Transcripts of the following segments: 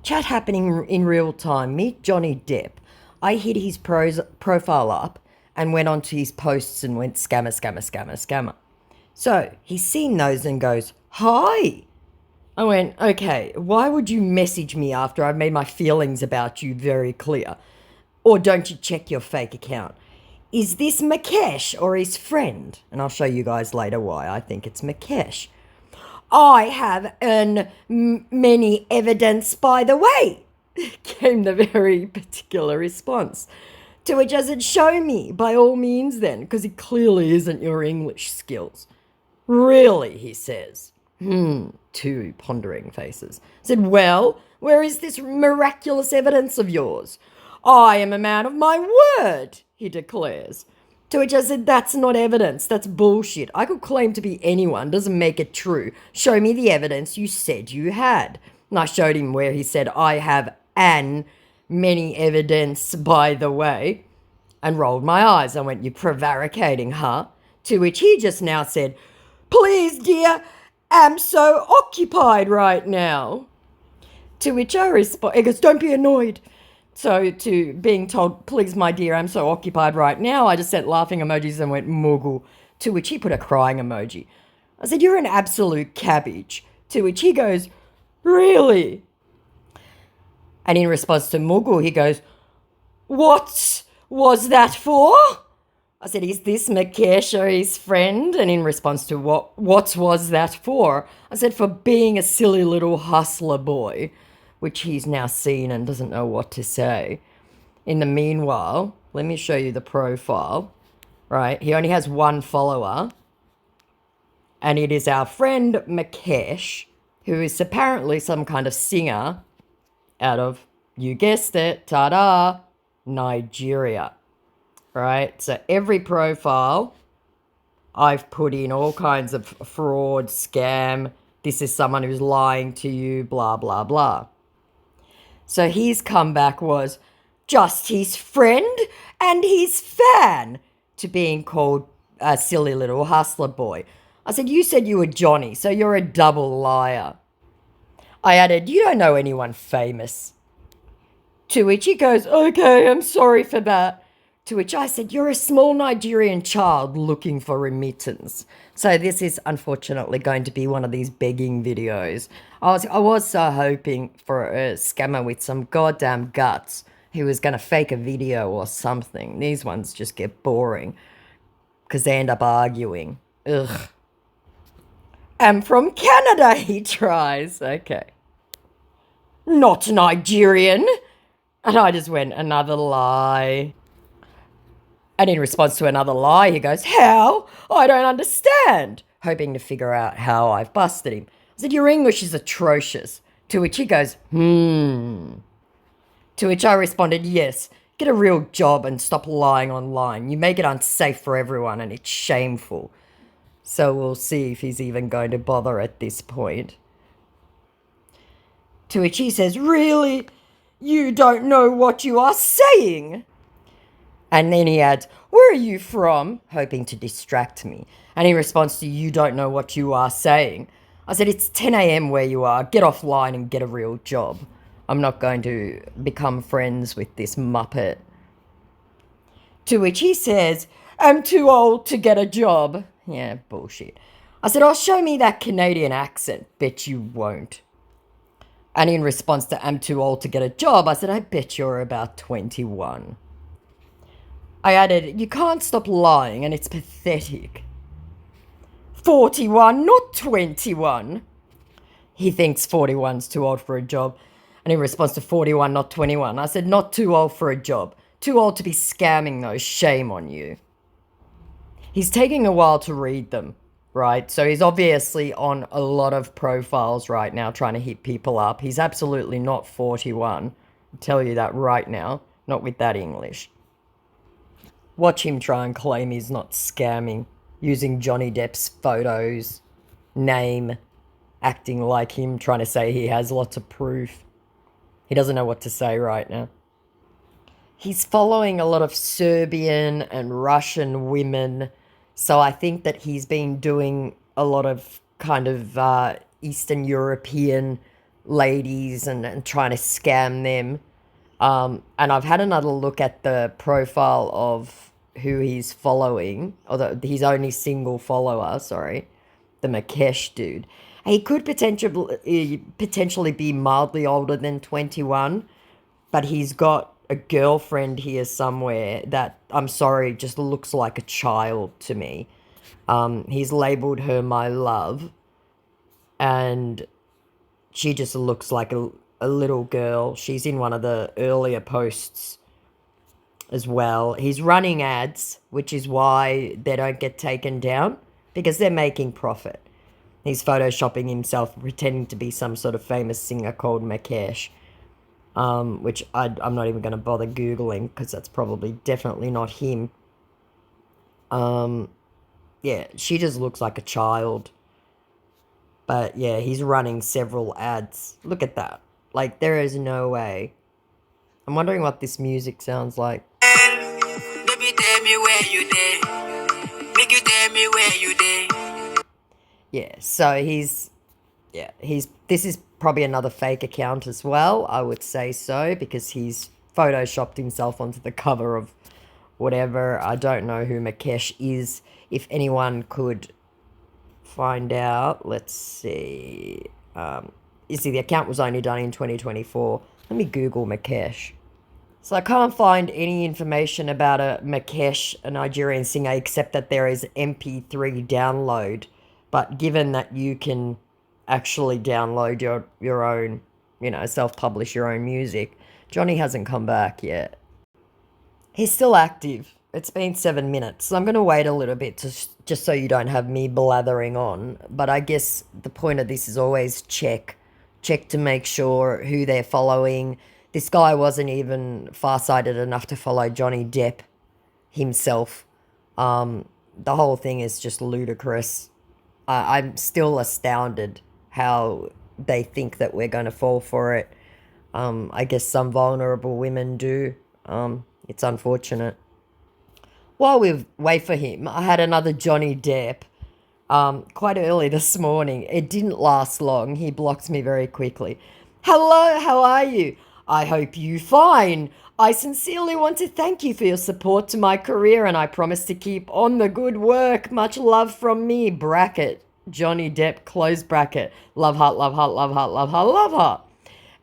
Chat happening in real time. Meet Johnny Depp. I hit his profile up and went onto his posts and went scammer, scammer, scammer, scammer. So he's seen those and goes, hi. I went, okay, why would you message me after I've made my feelings about you very clear? Or don't you check your fake account? Is this Mukesh or his friend? And I'll show you guys later why I think it's Mukesh. I have many evidence, by the way, came the very particular response. To which I said, show me, by all means then, because it clearly isn't your English skills. Really, he says. Two pondering faces. I said, well, where is this miraculous evidence of yours? I am a man of my word, he declares. To which I said, that's not evidence, that's bullshit. I could claim to be anyone, doesn't make it true. Show me the evidence you said you had. And I showed him where he said, I have many evidence, by the way, and rolled my eyes. I went, you're prevaricating, huh? To which he just now said, please, dear, am so occupied right now. To which I respond, he goes, don't be annoyed. So to being told, please, my dear, I'm so occupied right now, I just sent laughing emojis and went Moogle. To which he put a crying emoji. I said, you're an absolute cabbage. To which he goes, really? And in response to Moogle, he goes, what was that for? I said, is this Mukesh or his friend? And in response to what was that for? I said, for being a silly little hustler boy, which he's now seen and doesn't know what to say. In the meanwhile, let me show you the profile, right? He only has one follower, and it is our friend Mukesh, who is apparently some kind of singer out of, you guessed it, ta-da, Nigeria, right? So every profile, I've put in all kinds of fraud, scam, this is someone who's lying to you, blah, blah, blah. So his comeback was just his friend and his fan to being called a silly little hustler boy. I said, you said you were Johnny, so you're a double liar. I added, you don't know anyone famous. To which he goes, okay, I'm sorry for that. To which I said, you're a small Nigerian child looking for remittance. So this is unfortunately going to be one of these begging videos. I was so hoping for a scammer with some goddamn guts who was going to fake a video or something. These ones just get boring because they end up arguing. Ugh. I'm from Canada, he tries. Okay. Not Nigerian. And I just went, another lie. And in response to another lie, he goes, how? I don't understand. Hoping to figure out how I've busted him. I said, your English is atrocious. To which he goes, To which I responded, yes, get a real job and stop lying online. You make it unsafe for everyone and it's shameful. So we'll see if he's even going to bother at this point. To which he says, really? You don't know what you are saying? And then he adds, where are you from? Hoping to distract me. And he responds to, you don't know what you are saying. I said, it's 10 a.m. where you are. Get offline and get a real job. I'm not going to become friends with this muppet. To which he says, I'm too old to get a job. Yeah, bullshit. I said, oh, show me that Canadian accent. Bet you won't. And in response to, I'm too old to get a job, I said, I bet you're about 21. I added, you can't stop lying and it's pathetic. 41, not 21. He thinks 41's too old for a job. And in response to 41, not 21, I said, not too old for a job. Too old to be scamming though, shame on you. He's taking a while to read them, right? So he's obviously on a lot of profiles right now trying to hit people up. He's absolutely not 41. I'll tell you that right now, not with that English. Watch him try and claim he's not scamming, using Johnny Depp's photos, name, acting like him, trying to say he has lots of proof. He doesn't know what to say right now. He's following a lot of Serbian and Russian women, so I think that he's been doing a lot of kind of Eastern European ladies and trying to scam them. And I've had another look at the profile of who he's following, or his only single follower, sorry, the Makesh dude. He could potentially be mildly older than 21, but he's got a girlfriend here somewhere that, I'm sorry, just looks like a child to me. He's labeled her my love, and she just looks like a little girl. She's in one of the earlier posts as well. He's running ads, which is why they don't get taken down, because they're making profit. He's photoshopping himself, pretending to be some sort of famous singer called Makesh, which I'm not even going to bother Googling, because that's probably definitely not him. Yeah, she just looks like a child. But yeah, he's running several ads. Look at that. Like, there is no way. I'm wondering what this music sounds like. Baby, tell me where you dey. Make you tell me where you dey. Yeah, so this is probably another fake account as well, I would say so, because he's photoshopped himself onto the cover of whatever. I don't know who Makesh is. If anyone could find out, let's see. You see, the account was only done in 2024. Let me Google Makesh. So I can't find any information about a Makesh, a Nigerian singer, except that there is MP3 download. But given that you can actually download your own, self-publish your own music, Johnny hasn't come back yet. He's still active. It's been 7 minutes, so I'm going to wait a little bit just so you don't have me blathering on. But I guess the point of this is always check to make sure who they're following. This guy wasn't even farsighted enough to follow Johnny Depp himself. The whole thing is just ludicrous. I'm still astounded how they think that we're going to fall for it. I guess some vulnerable women do. It's unfortunate. While we wait for him, I had another Johnny Depp quite early this morning. It didn't last long. He blocked me very quickly. Hello, how are you? I hope you fine. I sincerely want to thank you for your support to my career, and I promise to keep on the good work. Much love from me, bracket, Johnny Depp, close bracket. Love heart, love heart, love heart, love heart, love heart.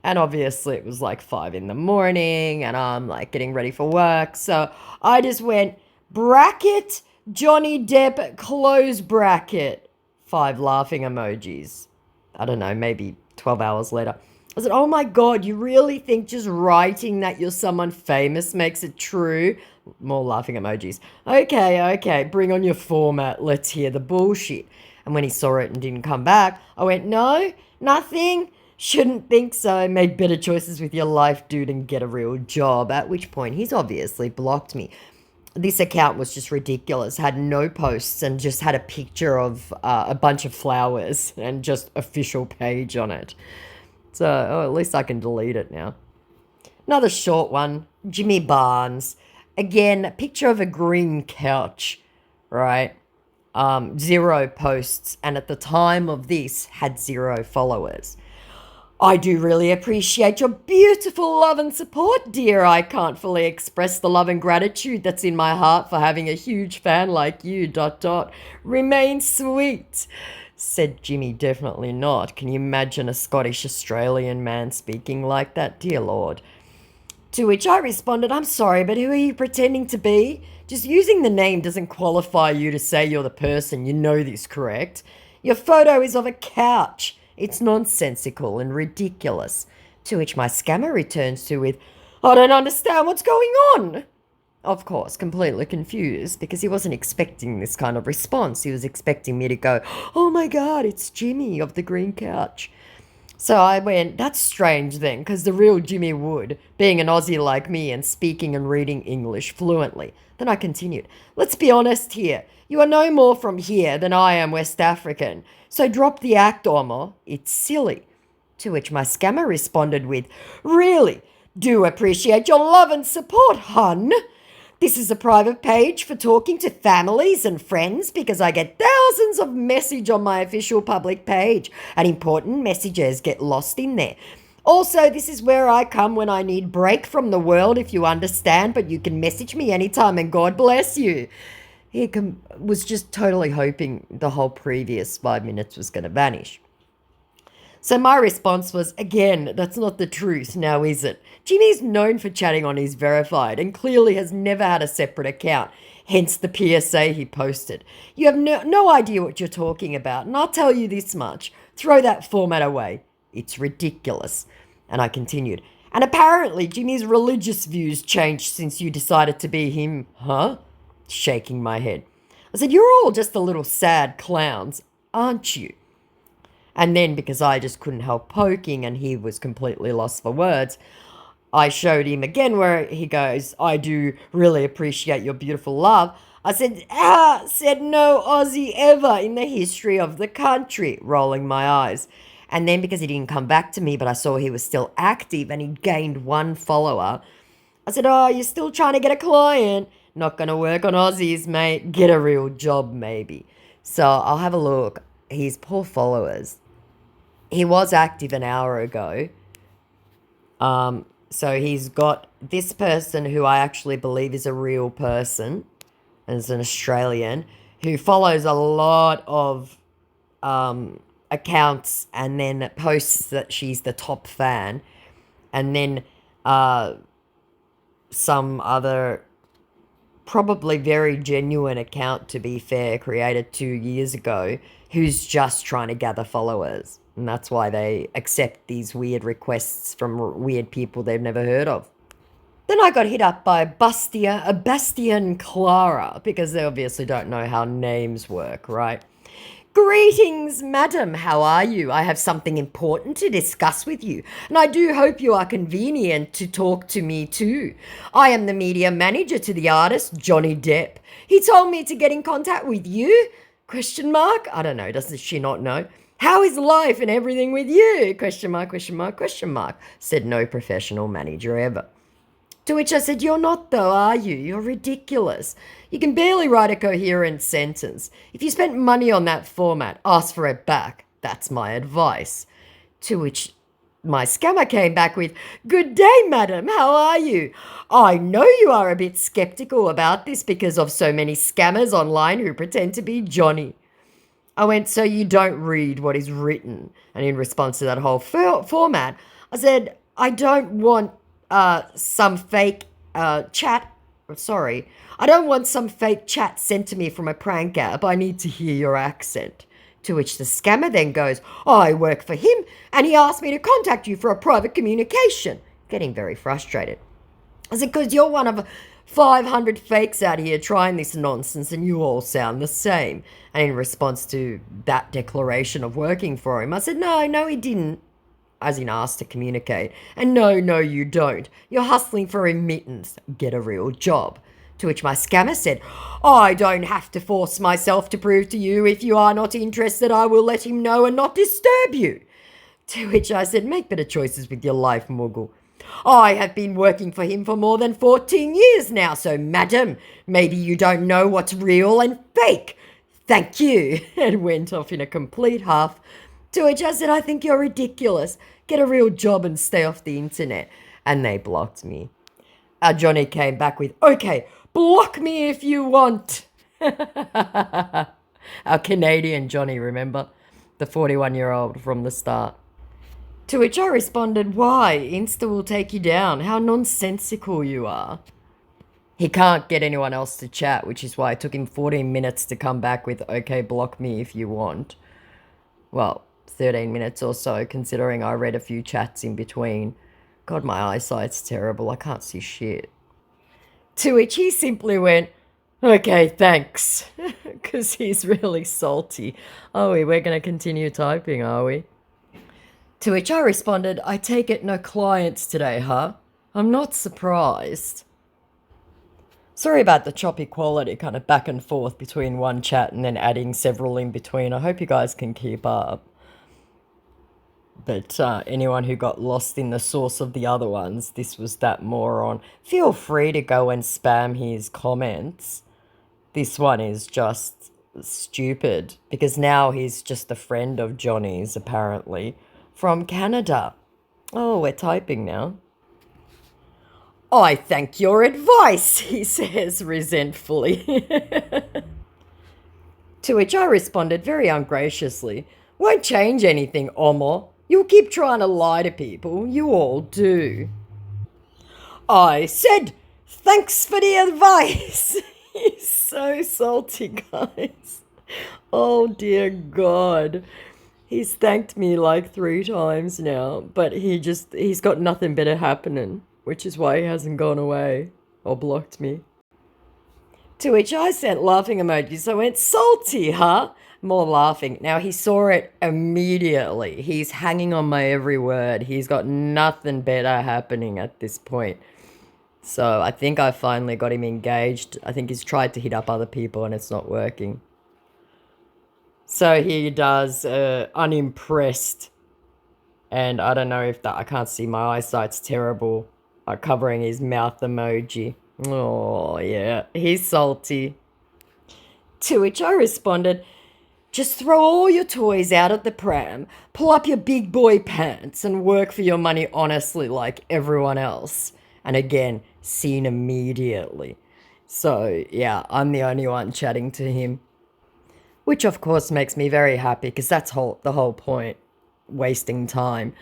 And obviously it was like 5 in the morning and I'm like getting ready for work. So I just went bracket, Johnny Depp, close bracket. 5 laughing emojis. I don't know, maybe 12 hours later. I said, oh my God, you really think just writing that you're someone famous makes it true? More laughing emojis. Okay, bring on your format. Let's hear the bullshit. And when he saw it and didn't come back, I went, no, nothing. Shouldn't think so. Made better choices with your life, dude, and get a real job. At which point, he's obviously blocked me. This account was just ridiculous. Had no posts and just had a picture of a bunch of flowers and just official page on it. So, at least I can delete it now. Another short one. Jimmy Barnes. Again, a picture of a green couch, right? 0 posts. And at the time of this, had 0 followers. I do really appreciate your beautiful love and support, dear. I can't fully express the love and gratitude that's in my heart for having a huge fan like you, ... Remain sweet, said Jimmy. Definitely not. Can you imagine a Scottish Australian man speaking like that? Dear Lord. To which I responded, I'm sorry, but who are you pretending to be? Just using the name doesn't qualify you to say you're the person. You know this, correct? Your photo is of a couch. It's nonsensical and ridiculous. To which my scammer returns to with, I don't understand what's going on. Of course, completely confused because he wasn't expecting this kind of response. He was expecting me to go, oh my God, it's Jimmy of the green couch. So I went, that's strange then, because the real Jimmy would, being an Aussie like me and speaking and reading English fluently. Then I continued, let's be honest here. You are no more from here than I am West African. So drop the act, Omo. It's silly. To which my scammer responded with, really? Do appreciate your love and support, hun. This is a private page for talking to families and friends because I get thousands of message on my official public page and important messages get lost in there. Also, this is where I come when I need break from the world, if you understand, but you can message me anytime and God bless you. Was just totally hoping the whole previous 5 minutes was going to vanish. So my response was, again, that's not the truth, now is it? Jimmy's known for chatting on his verified and clearly has never had a separate account, hence the PSA he posted. You have no idea what you're talking about, and I'll tell you this much. Throw that format away. It's ridiculous. And I continued, and apparently Jimmy's religious views changed since you decided to be him, huh? Shaking my head. I said, you're all just a little sad clowns, aren't you? And then, because I just couldn't help poking and he was completely lost for words, I showed him again where he goes, I do really appreciate your beautiful love. I said no Aussie ever in the history of the country, rolling my eyes. And then, because he didn't come back to me, but I saw he was still active and he'd gained 1 follower, I said, oh, you're still trying to get a client? Not going to work on Aussies, mate. Get a real job, maybe. So I'll have a look. His poor followers. He was active an hour ago. So he's got this person who I actually believe is a real person, as an Australian, who follows a lot of accounts and then posts that she's the top fan. And then some other probably very genuine account, to be fair, created 2 years ago, who's just trying to gather followers. And that's why they accept these weird requests from weird people they've never heard of. Then I got hit up by Bastian Clara, because they obviously don't know how names work, right? Greetings, madam. How are you? I have something important to discuss with you, and I do hope you are convenient to talk to me too. I am the media manager to the artist, Johnny Depp. He told me to get in contact with you? Question mark? I don't know. Doesn't she not know? How is life and everything with you? Question mark, question mark, question mark. Said no professional manager ever. To which I said, you're not though, are you? You're ridiculous. You can barely write a coherent sentence. If you spent money on that format, ask for it back. That's my advice. To which my scammer came back with, good day, madam, how are you? I know you are a bit skeptical about this because of so many scammers online who pretend to be Johnny. I went, so you don't read what is written? And in response to that whole format, I said, I don't want some fake chat. Sorry, I don't want some fake chat sent to me from a prank app. I need to hear your accent. To which the scammer then goes, I work for him and he asked me to contact you for a private communication. Getting very frustrated. I said, because you're one of 500 fakes out here trying this nonsense and you all sound the same. And in response to that declaration of working for him, I said, no, he didn't. As in asked to communicate. And no, you don't. You're hustling for remittance. Get a real job. To which my scammer said, I don't have to force myself to prove to you. If you are not interested, I will let him know and not disturb you. To which I said, make better choices with your life, Muggle. I have been working for him for more than 14 years now, so madam, maybe you don't know what's real and fake. Thank you. And went off in a complete huff. To which I said, I think you're ridiculous. Get a real job and stay off the internet. And they blocked me. Johnny came back with, okay, block me if you want. Our Canadian Johnny, remember? The 41-year-old from the start. To which I responded, why? Insta will take you down. How nonsensical you are. He can't get anyone else to chat, which is why it took him 14 minutes to come back with, okay, block me if you want. Well, 13 minutes or so, considering I read a few chats in between. God, my eyesight's terrible. I can't see shit. To which he simply went, okay, thanks. Because he's really salty. Oh, we're going to continue typing, are we? To which I responded, I take it no clients today, huh? I'm not surprised. Sorry about the choppy quality, kind of back and forth between one chat and then adding several in between. I hope you guys can keep up. But anyone who got lost in the source of the other ones, this was that moron. Feel free to go and spam his comments. This one is just stupid because now he's just a friend of Johnny's, apparently, from Canada. Oh, we're typing now. I thank your advice, he says resentfully. To which I responded very ungraciously, won't change anything, Omo. You'll keep trying to lie to people. You all do. I said, thanks for the advice. He's so salty, guys. Oh, dear God. He's thanked me like 3 times now, but he's got nothing better happening, which is why he hasn't gone away or blocked me. To which I sent laughing emojis. I went, salty, huh? More laughing. Now he saw it immediately. He's hanging on my every word. He's got nothing better happening at this point. So I think I finally got him engaged. I think he's tried to hit up other people and it's not working. So he does unimpressed. And I don't know if that, I can't see, my eyesight's terrible. Covering his mouth emoji. Oh, yeah, he's salty. To which I responded, just throw all your toys out at the pram, pull up your big boy pants, and work for your money honestly like everyone else. And again, seen immediately. So, yeah, I'm the only one chatting to him. Which, of course, makes me very happy because that's the whole point. Wasting time.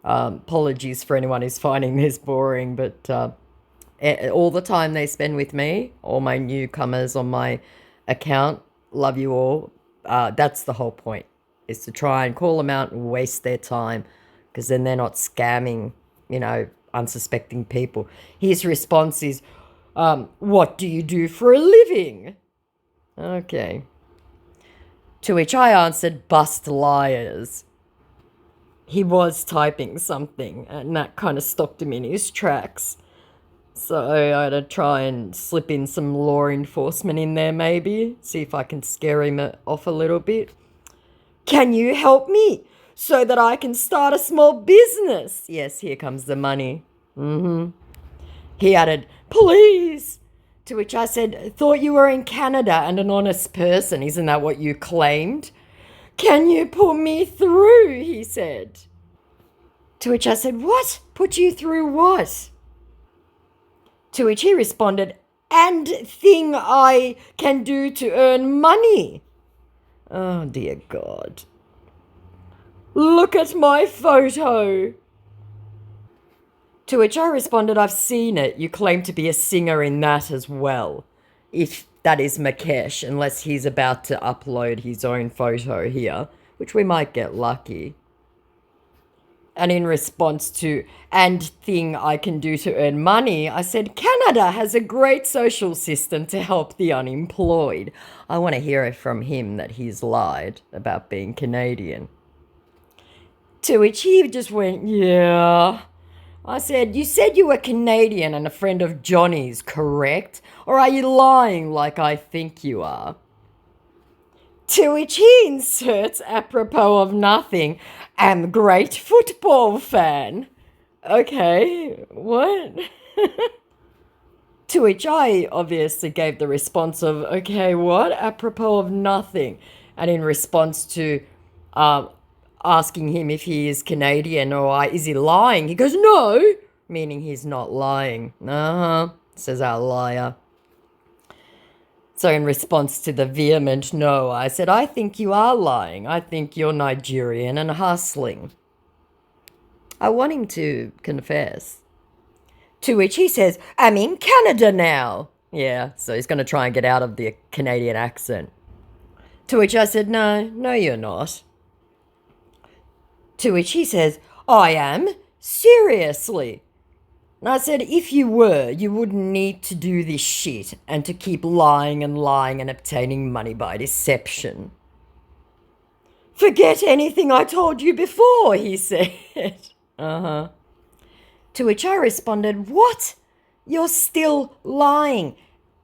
Apologies for anyone who's finding this boring, but all the time they spend with me, all my newcomers on my account, love you all. That's the whole point, is to try and call them out and waste their time because then they're not scamming, unsuspecting people. His response is, what do you do for a living? Okay. To which I answered, bust liars. He was typing something and that kind of stopped him in his tracks. So I had to try and slip in some law enforcement in there maybe, see if I can scare him off a little bit. Can you help me so that I can start a small business? Yes, here comes the money. He added, please. To which I said, thought you were in Canada and an honest person. Isn't that what you claimed? Can you put me through? He said. To which I said, what? Put you through what? To which he responded, and thing I can do to earn money. Oh, dear God. Look at my photo. To which I responded, I've seen it. You claim to be a singer in that as well. If that is Makesh, unless he's about to upload his own photo here, which we might get lucky. And in response to, and thing I can do to earn money, I said, Canada has a great social system to help the unemployed. I want to hear it from him that he's lied about being Canadian. To which he just went, yeah. I said, you said you were Canadian and a friend of Johnny's, correct? Or are you lying like I think you are? To which he inserts, apropos of nothing, am great football fan. Okay, what? To which I obviously gave the response of, okay, what? Apropos of nothing. And in response to asking him if he is Canadian or is he lying, he goes, no, meaning he's not lying. Says our liar. So in response to the vehement no, I said, I think you are lying. I think you're Nigerian and hustling. I want him to confess. To which he says, I'm in Canada now. Yeah, so he's going to try and get out of the Canadian accent. To which I said, no, you're not. To which he says, I am, seriously. And I said, if you were, you wouldn't need to do this shit and to keep lying and obtaining money by deception. Forget anything I told you before, he said. To which I responded, what? You're still lying.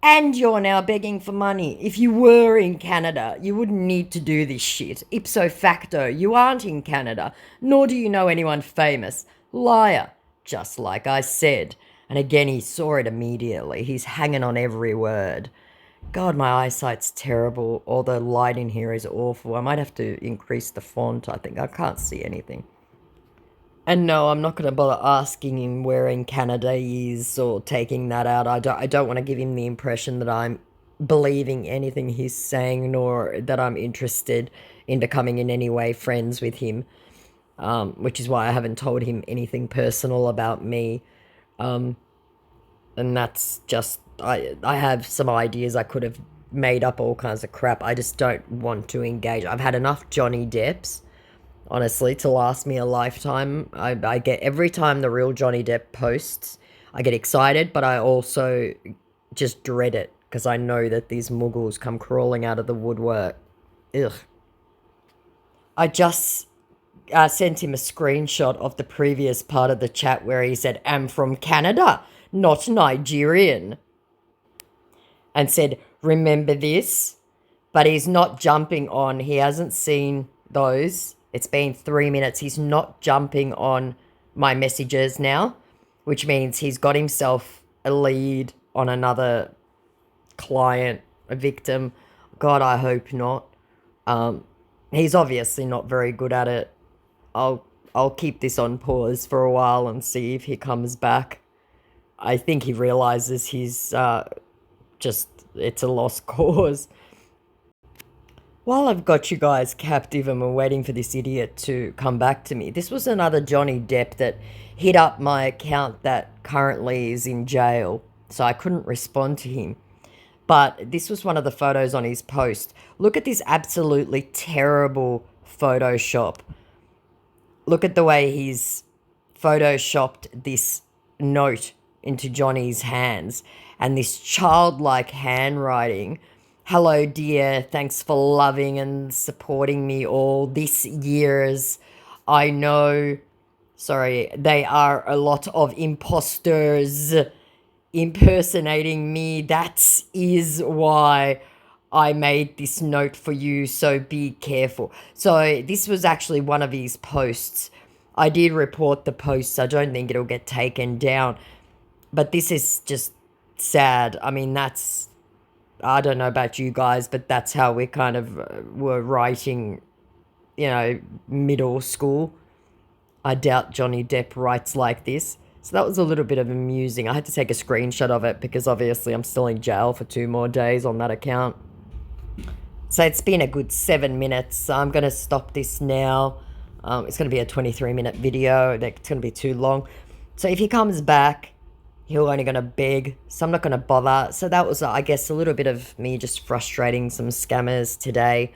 And you're now begging for money. If you were in Canada, you wouldn't need to do this shit. Ipso facto, you aren't in Canada, nor do you know anyone famous. Liar. Just like I said. And again, he saw it immediately. He's hanging on every word. God, my eyesight's terrible. All the light in here is awful. I might have to increase the font, I think. I can't see anything. And no, I'm not going to bother asking him where in Canada he is or taking that out. I don't want to give him the impression that I'm believing anything he's saying, nor that I'm interested in becoming in any way friends with him, which is why I haven't told him anything personal about me. And that's just, I have some ideas. I could have made up all kinds of crap. I just don't want to engage. I've had enough Johnny Depps, honestly, to last me a lifetime. I get, every time the real Johnny Depp posts, I get excited, but I also just dread it because I know that these muggles come crawling out of the woodwork. Ugh. I just sent him a screenshot of the previous part of the chat where he said, "I'm from Canada, not Nigerian," and said, "Remember this?" But he's not jumping on. He hasn't seen those. It's been 3 minutes. He's not jumping on my messages now, which means he's got himself a lead on another client, a victim. God, I hope not. He's obviously not very good at it. I'll keep this on pause for a while and see if he comes back. I think he realizes he's it's a lost cause. While I've got you guys captive and we're waiting for this idiot to come back to me, this was another Johnny Depp that hit up my account that currently is in jail, so I couldn't respond to him. But this was one of the photos on his post. Look at this absolutely terrible Photoshop. Look at the way he's photoshopped this note into Johnny's hands and this childlike handwriting. "Hello, dear. Thanks for loving and supporting me all these years. I know," sorry, "they are a lot of imposters impersonating me. That is why I made this note for you, so be careful." So this was actually one of his posts. I did report the posts. I don't think it'll get taken down. But this is just sad. I mean, I don't know about you guys, but that's how we kind of were writing, middle school. I doubt Johnny Depp writes like this. So that was a little bit of amusing. I had to take a screenshot of it because obviously I'm still in jail for 2 more days on that account. So it's been a good 7 minutes. So I'm going to stop this now. It's going to be a 23-minute video. It's going to be too long. So if he comes back, he's only going to beg. So I'm not going to bother. So that was, I guess, a little bit of me just frustrating some scammers today.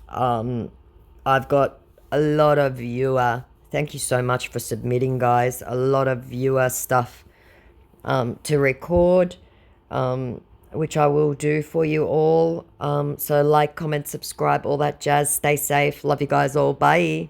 I've got a lot of viewer. Thank you so much for submitting, guys. A lot of viewer stuff to record, which I will do for you all. So like, comment, subscribe, all that jazz. Stay safe. Love you guys all. Bye.